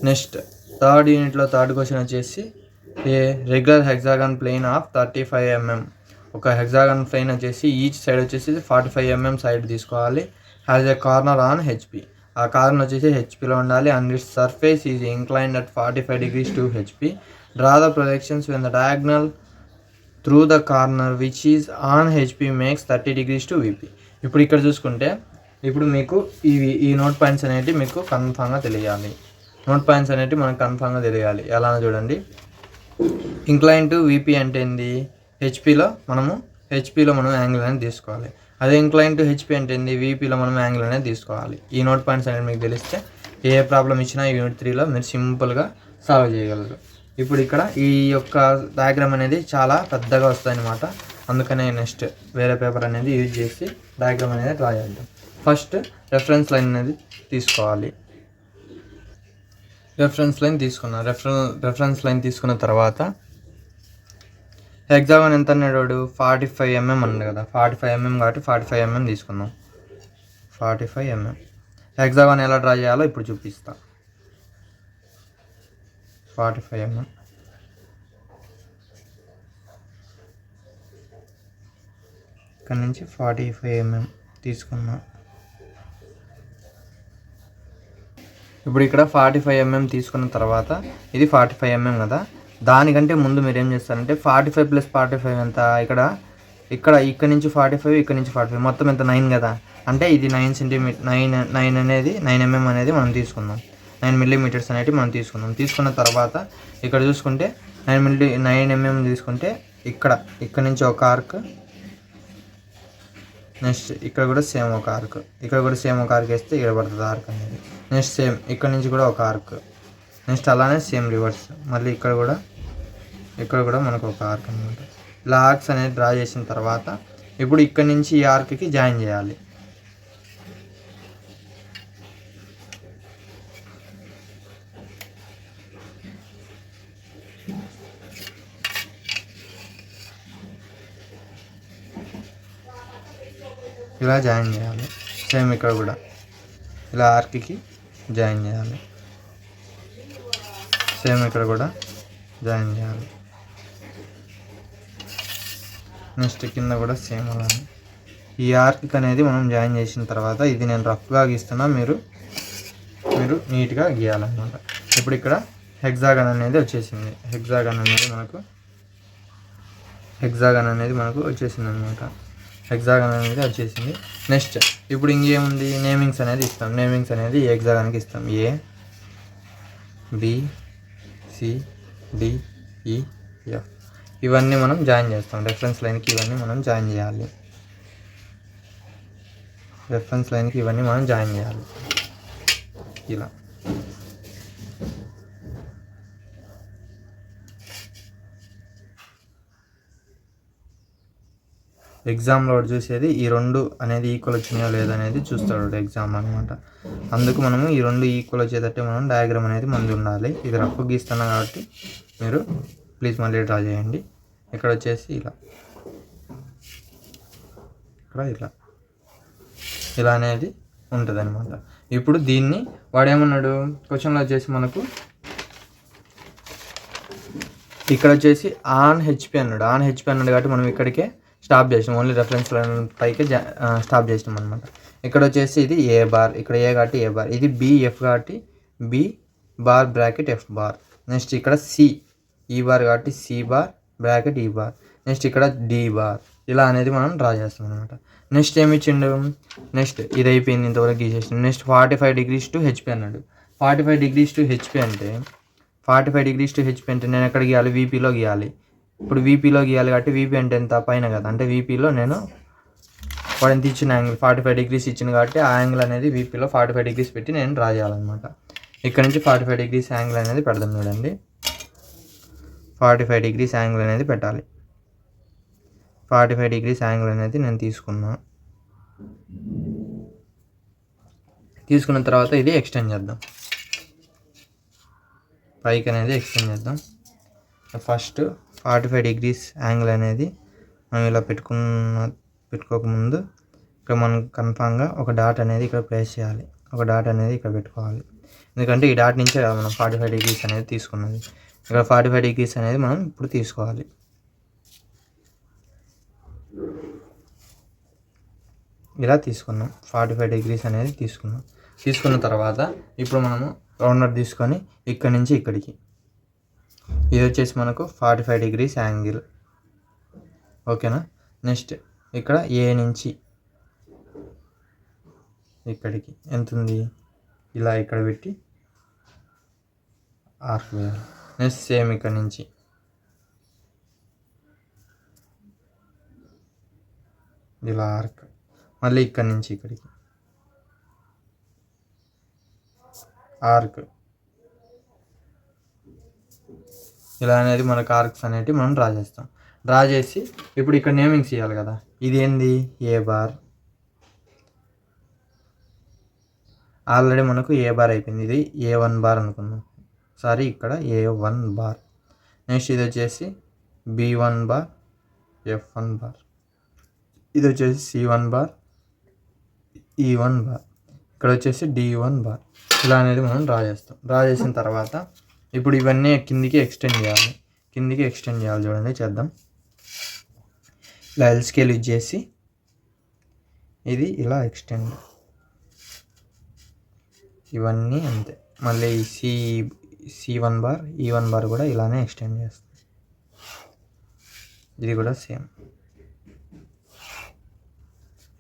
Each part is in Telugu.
నెక్స్ట్ థర్డ్ యూనిట్లో థర్డ్ క్వశ్చన్ వచ్చేసి a regular hexagon plane of 35 mm. ఒక హెక్సాగాన్ ప్లేన్ వచ్చేసి ఈచ్ సైడ్ వచ్చేసి 45 mm సైడ్ తీసుకోవాలి. Has a corner on HP. ఆ కార్నర్ వచ్చేసి హెచ్పిలో ఉండాలి. And its surface is inclined at 45 degrees to HP. Draw the projections when the diagonal through the corner which is on HP makes 30 degrees to VP. ఇప్పుడు ఇక్కడ చూసుకుంటే ఇప్పుడు మీకు ఈ నోట్ పాయింట్స్ అనేవి మీకు కన్ఫామ్గా తెలియాలి. నోట్ పాయింట్స్ అనేవి మనకు కన్ఫామ్గా తెలియాలి. ఎలా చూడండి, ఇంక్లైన్ టు విపి అంటే ఏంది, హెచ్పిలో మనం యాంగిల్ అనేది తీసుకోవాలి. అదే ఇంక్లైన్ టు హెచ్పి అంటే ఏంది, వీపీలో మనం యాంగిల్ అనేది తీసుకోవాలి. ఈ నోట్ పాయింట్స్ అనేది మీకు తెలిస్తే ఏ ప్రాబ్లం ఇచ్చినా ఈ యూనిట్ 3లో మీరు సింపుల్గా సాల్వ్ చేయగలరు. ఇప్పుడు ఇక్కడ ఈ యొక్క డయాగ్రామ్ అనేది చాలా పెద్దగా వస్తుంది అనమాట. అందుకనే నెక్స్ట్ వేరే పేపర్ అనేది యూజ్ చేసి డయాగ్రామ్ అనేది డ్రా చేద్దాం. ఫస్ట్ రెఫరెన్స్ లైన్ అనేది తీసుకోవాలి. రెఫరెన్స్ లైన్ తీసుకున్న తర్వాత హెక్సాగాన్ ఎంత అన్నాడు, 45 mm అన్నాడు కదా. 45 mm కాబట్టి 45 mm తీసుకుందాం. 45 mm హెక్సాగాన్ ఎలా డ్రా చేయాలో ఇప్పుడు చూపిస్తా. 45 mm ఇక్కడ నుంచి 45 mm తీసుకున్నాం. ఇప్పుడు ఇక్కడ 45 mm తీసుకున్న తర్వాత ఇది 45 mm కదా. దానికంటే ముందు మీరు ఏం చేస్తారంటే 45 + 45 ఎంత, ఇక్కడ నుంచి 45, ఇక్కడ నుంచి 45, మొత్తం ఎంత 9 కదా. అంటే ఇది 9 mm అనేది మనం తీసుకుందాం. 9 mm అనేది మనం తీసుకున్న తర్వాత ఇక్కడ చూసుకుంటే 9 mm తీసుకుంటే ఇక్కడ నుంచి ఒక ఆర్క్, నెక్స్ట్ ఇక్కడ కూడా సేమ్ ఒక ఆర్క్, వేస్తే ఇక్కడ పడుతుంది ఆర్క్ అనేది. నెక్స్ట్ సేమ్ ఇక్కడ నుంచి కూడా ఒక ఆర్క్, నెక్స్ట్ అలానే సేమ్ రివర్స్ మళ్ళీ ఇక్కడ కూడా మనకు ఒక ఆర్క్ అనమాట. ఇలా ఆర్క్స్ అనేది డ్రా చేసిన తర్వాత ఇప్పుడు ఇక్కడ నుంచి ఈ ఆర్క్కి జాయిన్ చేయాలి. ఇలా జాయిన్ చేయాలి. సేమ్ ఇక్కడ కూడా ఇలా ఆర్క్కి జాయిన్ చేయాలి. సేమ్ ఇక్కడ కూడా జాయిన్ చేయాలి. నెక్స్ట్ కింద కూడా సేమ్ అలానే ఈ ఆర్క్ అనేది మనం జాయిన్ చేసిన తర్వాత ఇది నేను రఫ్గా గీస్తున్నా, మీరు నీట్గా గీయాలన్నమాట. ఇప్పుడు ఇక్కడ హెక్సాగాన్ అనేది వచ్చేసింది. హెక్సాగాన్ అనేది మనకు వచ్చేసింది అనమాట. హెక్సాగాన్ అనేది వచ్చేసింది. నెక్స్ట్ ఇప్పుడు ఇంకేముంది, నేమింగ్స్ అనేది ఇస్తాం. నేమింగ్స్ అనేది ఈ హెక్సాగాన్కి ఇస్తాం. ఏ, బి, సి, డి, ఈ, ఎఫ్ ఇవన్నీ మనం జాయిన్ చేస్తాం. రెఫరెన్స్ లైన్కి ఇవన్నీ మనం జాయిన్ చేయాలి. ఇలా ఎగ్జామ్లో చూసేది ఈ రెండు అనేది ఈక్వల్ వచ్చినాయో లేదనేది చూస్తాడు ఎగ్జామ్ అనమాట. అందుకు మనము ఈ రెండు ఈక్వల్ వచ్చేటట్టు మనం డయాగ్రామ్ అనేది ముందు ఉండాలి. ఇది రఫ్ గీస్తున్నా కాబట్టి మీరు ప్లీజ్ మళ్ళీ డ్రా చేయండి. ఇక్కడ వచ్చేసి ఇలా అనేది ఉంటుంది అనమాట. ఇప్పుడు దీన్ని వాడేమన్నాడు క్వశ్చన్లో వచ్చేసి మనకు ఇక్కడ వచ్చేసి ఆన్ హెచ్పి అన్నాడు కాబట్టి మనం ఇక్కడికే స్టాప్ చేసినాం. ఓన్లీ రెఫరెన్స్ లైన్ పైకి స్టాప్ చేసినాం అనమాట. ఇక్కడ వచ్చేసి ఇది ఏ బార్, ఇక్కడ ఏ కాబట్టి ఏ బార్, ఇది బిఎఫ్ కాబట్టి B bar bracket F bar. Next ఇక్కడ సి ఈ బార్ కాబట్టి C bar bracket E bar. Next ఇక్కడ డి బార్. ఇలా అనేది మనం డ్రా చేస్తాం అనమాట. నెక్స్ట్ ఏమి ఇచ్చిండు, నెక్స్ట్ ఇది అయిపోయింది, ఇంతవరకు గీసేసిండు. నెక్స్ట్ 45 degrees టు హెచ్పి అన్నాడు. 45 degrees టు హెచ్పి అంటే నేను ఎక్కడ గీయాలి, వీపీలో గీయాలి. ఇప్పుడు వీపీలో గీయాలి కాబట్టి వీపీ అంటే ఎంత, పైన కదా. అంటే వీపీలో నేను వాడు ఎంత ఇచ్చిన యాంగిల్ 45 degrees ఇచ్చింది కాబట్టి ఆ యాంగిల్ అనేది వీపీలో 45 degrees పెట్టి నేను డ్రా చేయాలన్నమాట. ఇక్కడ నుంచి 45 degrees యాంగిల్ అనేది పెడదాం. చూడండి 45 degrees యాంగిల్ అనేది పెట్టాలి. 45 degrees యాంగిల్ అనేది నేను తీసుకున్న తర్వాత ఇది ఎక్స్టెండ్ చేద్దాం. పైకి అనేది ఎక్స్టెండ్ చేద్దాం. ఫస్ట్ 45 degrees యాంగిల్ అనేది మనం ఇలా పెట్టుకోకముందు ఇక్కడ మనం కన్ఫామ్గా ఒక డాట్ అనేది ఇక్కడ ప్లేస్ చేయాలి. ఒక డాట్ అనేది ఇక్కడ పెట్టుకోవాలి. ఎందుకంటే ఈ డాట్ నుంచే కదా మనం 45 డిగ్రీస్ అనేది తీసుకున్నది. ఇక్కడ 45 డిగ్రీస్ అనేది మనం ఇప్పుడు తీసుకోవాలి. ఇలా తీసుకున్నాం. 45 డిగ్రీస్ అనేది తీసుకున్నాం. తీసుకున్న తర్వాత ఇప్పుడు మనము రౌండర్ తీసుకొని ఇక్కడి నుంచి ఇక్కడికి, ఇది వచ్చేసి మనకు 45 డిగ్రీస్ యాంగిల్. ఓకేనా. నెక్స్ట్ ఇక్కడ ఏ నుంచి ఇక్కడికి ఎంత ఉంది, ఇలా ఇక్కడ పెట్టి ఆర్క్ వేయాలి. నెక్స్ట్ సేమ్ ఇక్కడ నుంచి ఇలా ఆర్క్, మళ్ళీ ఇక్కడి నుంచి ఇక్కడికి ఆర్క్. ఇలా అనేది మనకు ఆర్క్స్ అనేవి మనం డ్రా చేస్తాం. డ్రా చేసి ఇప్పుడు ఇక్కడ నేమింగ్స్ ఇవ్వాలి కదా. ఇది ఏంది, ఏ బార్. ఆల్రెడీ మనకు ఏ బార్ అయిపోయింది, ఇది A1 బార్ అనుకున్నాం. సారీ, ఇక్కడ A1 బార్. నెక్స్ట్ ఇది వచ్చేసి B1 బార్, F1 బార్. ఇది వచ్చేసి C1 బార్, E1 బార్. ఇక్కడ వచ్చేసి D1 బార్. ఇలా అనేది మనం డ్రా చేస్తాం. డ్రా చేసిన తర్వాత ఇప్పుడు ఇవన్నీ కిందికి ఎక్స్టెండ్ చేయాలి. చూడండి, చేద్దాం. ఇలా ఎల్ స్కేల్ యూజ్ చేసి ఇది ఇలా ఎక్స్టెండ్, ఇవన్నీ అంతే. మళ్ళీ C1 బార్, E1 బార్ కూడా ఇలానే ఎక్స్టెండ్ చేస్తాం. ఇది కూడా సేమ్.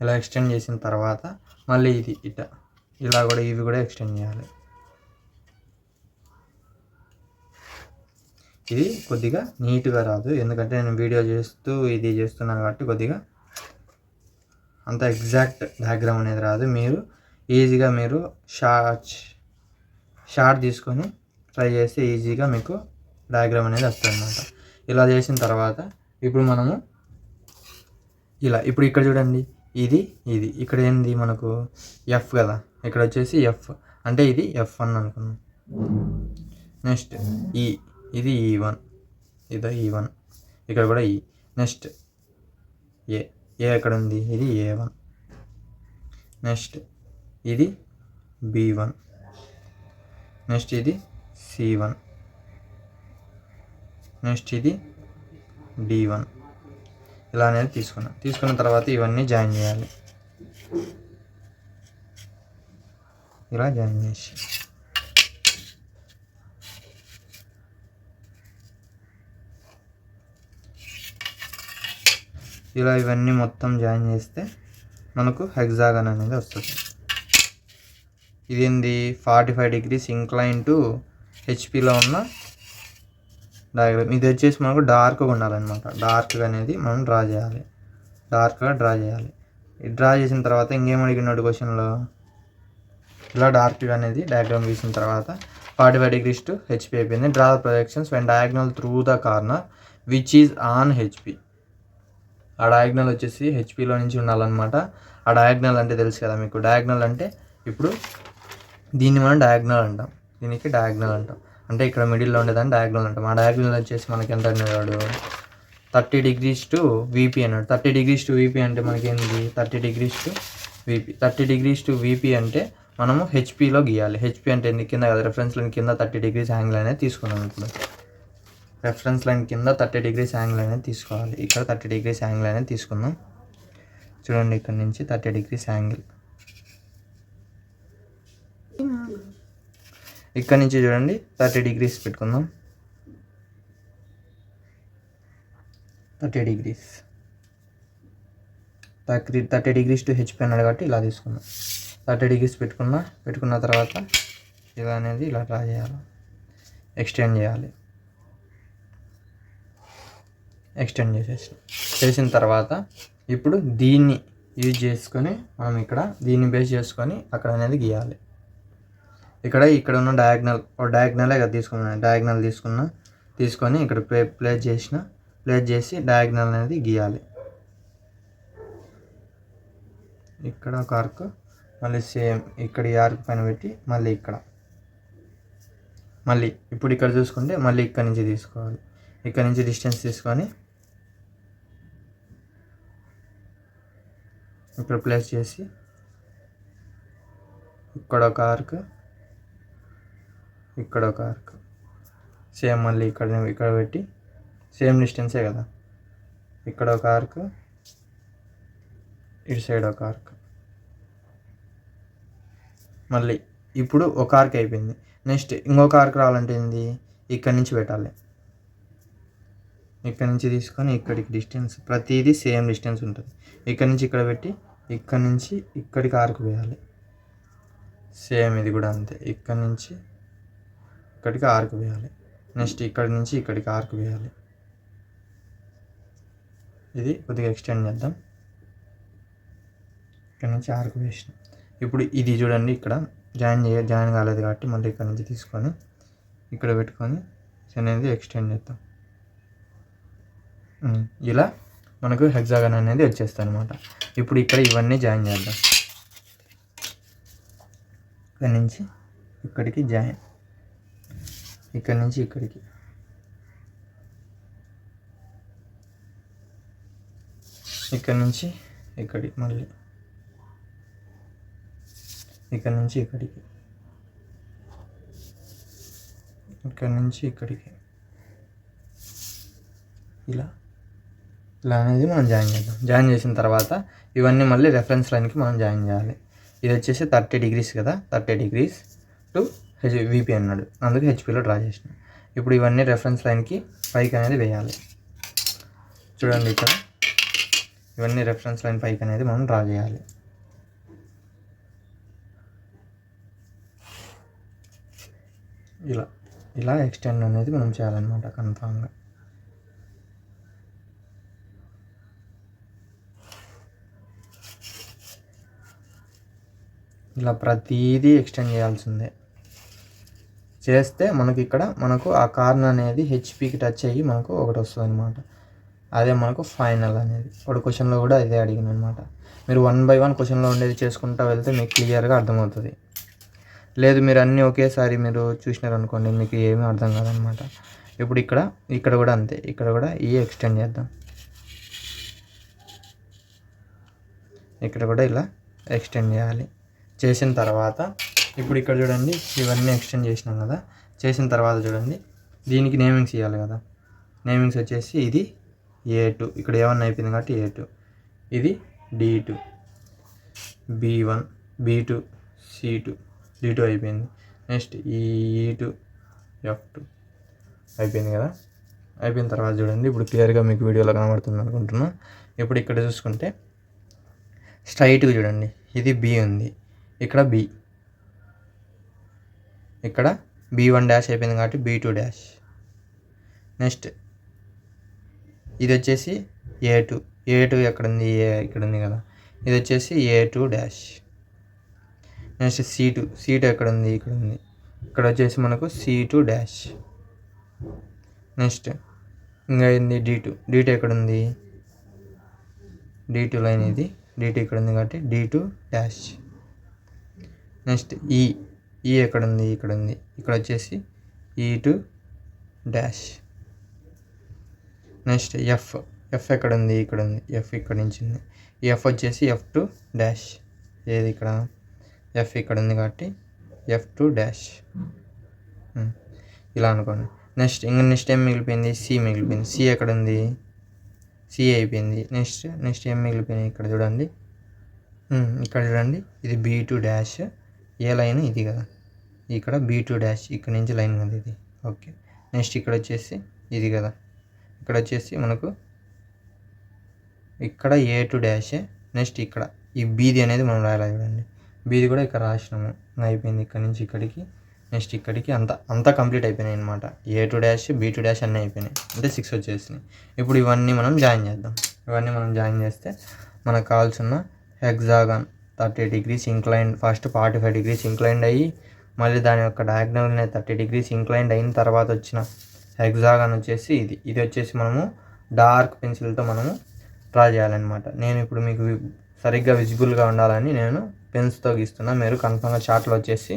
ఇలా ఎక్స్టెండ్ చేసిన తర్వాత మళ్ళీ ఇది ఇలా కూడా ఇవి కూడా ఎక్స్టెండ్ చేయాలి. ఇది కొద్దిగా నీట్గా రాదు, ఎందుకంటే నేను వీడియో చేస్తూ ఇది చేస్తున్నాను కాబట్టి కొద్దిగా అంత ఎగ్జాక్ట్ డయాగ్రామ్ అనేది రాదు. మీరు ఈజీగా మీరు షార్ట్ తీసుకొని ట్రై చేస్తే ఈజీగా మీకు డయాగ్రామ్ అనేది వస్తుంది అన్నమాట. ఇలా చేసిన తర్వాత ఇప్పుడు మనము ఇప్పుడు ఇక్కడ చూడండి, ఇది ఇక్కడ ఏంది మనకు ఎఫ్ కదా, ఇక్కడ వచ్చేసి ఎఫ్ అంటే ఇది F1 అనుకున్నాం. నెక్స్ట్ ఇది E1, E1, ఇక్కడ కూడా నెక్స్ట్ ఏ ఎక్కడ ఉంది, ఇది A1. నెక్స్ట్ ఇది B1, నెక్స్ట్ ఇది C1, నెక్స్ట్ ఇది D1. ఇలా అనేది తీసుకున్న తర్వాత ఇవన్నీ జాయిన్ చేయాలి. ఇలా జాయిన్ చేసి ఇలా ఇవన్నీ మొత్తం జాయిన్ చేస్తే మనకు హెక్సాగన్ అనేది వస్తుంది. ఇదేంది 45 డిగ్రీస్ ఇంక్లైన్ టు హెచ్పిలో ఉన్న డయాగ్రామ్. ఇది వచ్చేసి మనకు డార్క్గా ఉండాలన్నమాట. డార్క్గా అనేది మనం డ్రా చేయాలి. డ్రా చేసిన తర్వాత ఇంకేం అడిగినాడు క్వశ్చన్లో, ఇలా డార్క్గా అనేది డయాగ్రామ్ గీసిన తర్వాత 45 డిగ్రీస్ టు హెచ్పి అయిపోయింది. Draw the projections when diagonal through the corner which is on HP. ఆ డయాగ్నల్ వచ్చేసి హెచ్పిలో నుంచి ఉండాలన్నమాట. ఆ డయాగ్నల్ అంటే తెలుసు కదా మీకు. డయాగ్నల్ అంటే ఇప్పుడు దీన్ని మనం డయాగ్నల్ అంటాం, దీనికి డయాగ్నల్ అంటాం. అంటే ఇక్కడ మిడిల్లో ఉండేదాన్ని డయాగ్నల్ అంటాం. ఆ డయాగ్నల్ వచ్చేసి మనకి ఎంత అనేవాడు, 30 డిగ్రీస్ టు వీపీ అన్నాడు. 30 డిగ్రీస్ టు వీపీ అంటే మనకేంది, 30 degrees to VP. 30 degrees to VP అంటే మనము హెచ్పిలో గీయాలి. హెచ్పి అంటే కింద కదా, రెఫరెన్స్ లైన్ కింద 30 డిగ్రీస్ యాంగిల్ అనేది తీసుకున్నాం. ఇప్పుడు రెఫరెన్స్ లైన్ కింద 30 డిగ్రీస్ యాంగిల్ అనేది తీసుకోవాలి. ఇక్కడ 30 డిగ్రీస్ యాంగిల్ అనేది తీసుకుందాం. చూడండి, ఇక్కడ నుంచి 30 డిగ్రీస్ యాంగిల్, ఇక్కడ నుంచి చూడండి 30 డిగ్రీస్ పెట్టుకుందాం. 30 డిగ్రీస్ టు హెచ్పి అన్నాడు కాబట్టి ఇలా తీసుకుందాం. 30 డిగ్రీస్ పెట్టుకున్న తర్వాత ఇలా అనేది ఇలా డ్రా చేయాలి, ఎక్స్టెండ్ చేసిన తర్వాత ఇప్పుడు దీన్ని యూజ్ చేసుకొని మనం ఇక్కడ దీన్ని బేస్ చేసుకొని అక్కడ అనేది గీయాలి. ఇక్కడ ఉన్న డయాగ్నలే కదా తీసుకున్నాను. డయాగ్నల్ తీసుకొని ఇక్కడ ప్లేస్ చేసి డయాగ్నల్ అనేది గీయాలి. ఇక్కడ ఒక ఆర్క్, మళ్ళీ సేమ్ ఇక్కడ ఈ ఆర్క్ పైన పెట్టి మళ్ళీ ఇప్పుడు ఇక్కడ చూసుకుంటే మళ్ళీ ఇక్కడ నుంచి తీసుకోవాలి. ఇక్కడ నుంచి డిస్టెన్స్ తీసుకొని ఇక్కడ ప్లేస్ చేసి ఇక్కడ ఒక ఆర్క్, ఇక్కడ ఒక ఆర్క్, సేమ్ మళ్ళీ ఇక్కడ పెట్టి సేమ్ డిస్టెన్సే కదా, ఇక్కడ ఒక ఆర్క్, ఇటు సైడ్ ఒక ఆర్క్. మళ్ళీ ఇప్పుడు ఒక ఆర్క్ అయిపోయింది. నెక్స్ట్ ఇంకొక ఆర్క్ రావాలంటే ఏంది, ఇక్కడి నుంచి పెట్టాలి. ఇక్కడ నుంచి తీసుకొని ఇక్కడికి డిస్టెన్స్ ప్రతిదీ సేమ్ డిస్టెన్స్ ఉంటుంది. ఇక్కడ నుంచి ఇక్కడ పెట్టి ఇక్కడ నుంచి ఇక్కడికి ఆర్క్ వేయాలి. సేమ్ ఇది కూడా అంతే, ఇక్కడ నుంచి ఇక్కడికి ఆర్క్ వేయాలి. నెక్స్ట్ ఇక్కడ నుంచి ఇక్కడికి ఆర్క్ వేయాలి. ఇది కొద్దిగా ఎక్స్టెండ్ చేద్దాం. ఇక్కడ నుంచి ఆర్క్ వేసిన. ఇప్పుడు ఇది చూడండి, ఇక్కడ జాయిన్ కాలేదు కాబట్టి మళ్ళీ ఇక్కడ నుంచి తీసుకొని ఇక్కడ పెట్టుకొని అనేది ఎక్స్టెండ్ చేద్దాం. ఇలా మనకు హెక్సాగన్ అనేది వచ్చేస్తుంది అనమాట. ఇప్పుడు ఇక్కడ ఇవన్నీ జాయిన్ చేద్దాం. ఇక్కడ నుంచి ఇక్కడికి జాయిన్, ఇక్కడ నుంచి ఇక్కడికి, ఇక్కడ నుంచి ఇక్కడికి, మళ్ళీ ఇక్కడ నుంచి ఇక్కడికి, ఇక్కడ నుంచి ఇక్కడికి, ఇలా అనేది మనం జాయిన్ చేద్దాం. జాయిన్ చేసిన తర్వాత ఇవన్నీ మళ్ళీ రెఫరెన్స్ లైన్కి మనం జాయిన్ చేయాలి. ఇది వచ్చేసి 30 degrees కదా, 30 degrees టు VP అన్నాడు, అందుకే హెచ్పిలో డ్రా చేసిన. ఇప్పుడు ఇవన్నీ రెఫరెన్స్ లైన్కి పైకి అనేది వేయాలి. చూడండి ఇక్కడ ఇవన్నీ రెఫరెన్స్ లైన్ పైకి అనేది మనం డ్రా చేయాలి. ఇలా ఎక్స్టెండ్ అనేది మనం చేయాలన్నమాట కన్ఫామ్గా. ఇలా ప్రతిదీ ఎక్స్టెండ్ చేయాల్సిందే. చేస్తే మనకు ఆ కార్నర్ అనేది హెచ్పికి టచ్ అయ్యి మనకు ఒకటి వస్తుంది అనమాట. అదే మనకు ఫైనల్ అనేది. ఒక క్వశ్చన్లో కూడా ఇదే అడిగింది అనమాట. మీరు 1 by 1 క్వశ్చన్లో ఉండేది చేసుకుంటూ వెళ్తే మీకు క్లియర్గా అర్థమవుతుంది. లేదు మీరు అన్నీ ఒకేసారి మీరు చూసినారనుకోండి మీకు ఏమీ అర్థం కాదనమాట. ఇప్పుడు ఇక్కడ కూడా అంతే, ఇక్కడ కూడా ఎక్స్టెండ్ చేద్దాం. ఇక్కడ కూడా ఇలా ఎక్స్టెండ్ చేయాలి. చేసిన తర్వాత ఇప్పుడు ఇక్కడ చూడండి ఇవన్నీ ఎక్స్టెండ్ చేసినాం కదా. చేసిన తర్వాత చూడండి దీనికి నేమింగ్స్ ఇవ్వాలి కదా. నేమింగ్స్ వచ్చేసి ఇది A2, ఇక్కడ A1 అయిపోయింది కాబట్టి A2, ఇది D2, B1, B2, C2, D2 అయిపోయింది. నెక్స్ట్ E2, F2 అయిపోయింది కదా. అయిపోయిన తర్వాత చూడండి ఇప్పుడు క్లియర్గా మీకు వీడియోలో కనబడుతుంది అనుకుంటున్నా. ఇప్పుడు ఇక్కడ చూసుకుంటే స్ట్రైట్గా చూడండి, ఇది B ఉంది, ఇక్కడ B, ఇక్కడ B1 డాష్ అయిపోయింది కాబట్టి B2 డాష్. నెక్స్ట్ ఇది వచ్చేసి A2 ఎక్కడ ఉంది, ఇక్కడ ఉంది కదా, ఇది వచ్చేసి A2 డాష్. నెక్స్ట్ C2 ఎక్కడ ఉంది, ఇక్కడ ఉంది, ఇక్కడ వచ్చేసి మనకు C2 డాష్. నెక్స్ట్ ఇంకా ఏంది D2 ఎక్కడ ఉంది, D2 లైన్ ఇది, D2 ఇక్కడ ఉంది కాబట్టి D2 డాష్. నెక్స్ట్ ఈ ఎక్కడ ఉంది, ఇక్కడ ఉంది, ఇక్కడ వచ్చేసి E2 డాష్. నెక్స్ట్ ఎఫ్ ఎక్కడ ఉంది, ఇక్కడ ఉంది, ఎఫ్ ఇక్కడ నుంచి ఉంది, ఈ ఎఫ్ వచ్చేసి F2 డాష్. ఏది ఇక్కడ ఎఫ్ ఇక్కడ ఉంది కాబట్టి F2 డాష్. ఇలా అనుకోండి. నెక్స్ట్ ఏం మిగిలిపోయింది, సి మిగిలిపోయింది. సి ఎక్కడ ఉంది, సి అయిపోయింది. నెక్స్ట్ ఏం మిగిలిపోయింది, ఇక్కడ చూడండి, ఇక్కడ చూడండి ఇది B2 డాష్. ఏ లైన్ ఇది కదా, ఇక్కడ B2 డాష్, ఇక్కడ నుంచి లైన్ కదా ఇది. ఓకే. నెక్స్ట్ ఇక్కడ వచ్చేసి ఇది కదా, ఇక్కడ వచ్చేసి మనకు ఇక్కడ A2 డాష్. నెక్స్ట్ ఇక్కడ ఈ బీది అనేది మనం రాయాలి చూడండి, బీది కూడా ఇక్కడ రాసినాము, అయిపోయింది. ఇక్కడ నుంచి ఇక్కడికి, నెక్స్ట్ ఇక్కడికి అంతా కంప్లీట్ అయిపోయినాయి అనమాట. A2 డాష్ B2 డాష్ అన్నీ అయిపోయినాయి, అంటే 6 వచ్చేసినాయి. ఇప్పుడు ఇవన్నీ మనం జాయిన్ చేద్దాం. ఇవన్నీ మనం జాయిన్ చేస్తే మనకు కావాల్సిన hexagon 30 degrees inclined, first 45 degrees inclined అయ్యి మళ్ళీ దాని యొక్క డయాగ్నల్ 30 degrees ఇంక్లైన్డ్ అయిన తర్వాత వచ్చిన హెక్సాగాన్ వచ్చేసి ఇది వచ్చేసి మనము డార్క్ పెన్సిల్తో మనము డ్రా చేయాలన్నమాట. నేను ఇప్పుడు మీకు సరిగ్గా విజిబుల్గా ఉండాలని నేను పెన్స్తో గీస్తున్నా. మీరు కన్ఫర్మ్గా చార్ట్లో వచ్చేసి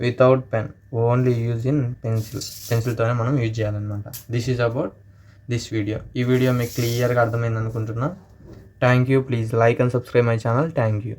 without pen, only use in పెన్సిల్తోనే మనం యూజ్ చేయాలన్నమాట. This is about this video. ఈ వీడియో మీకు క్లియర్గా అర్థమైంది అనుకుంటున్నా. Thank you. Please like and subscribe my channel. Thank you.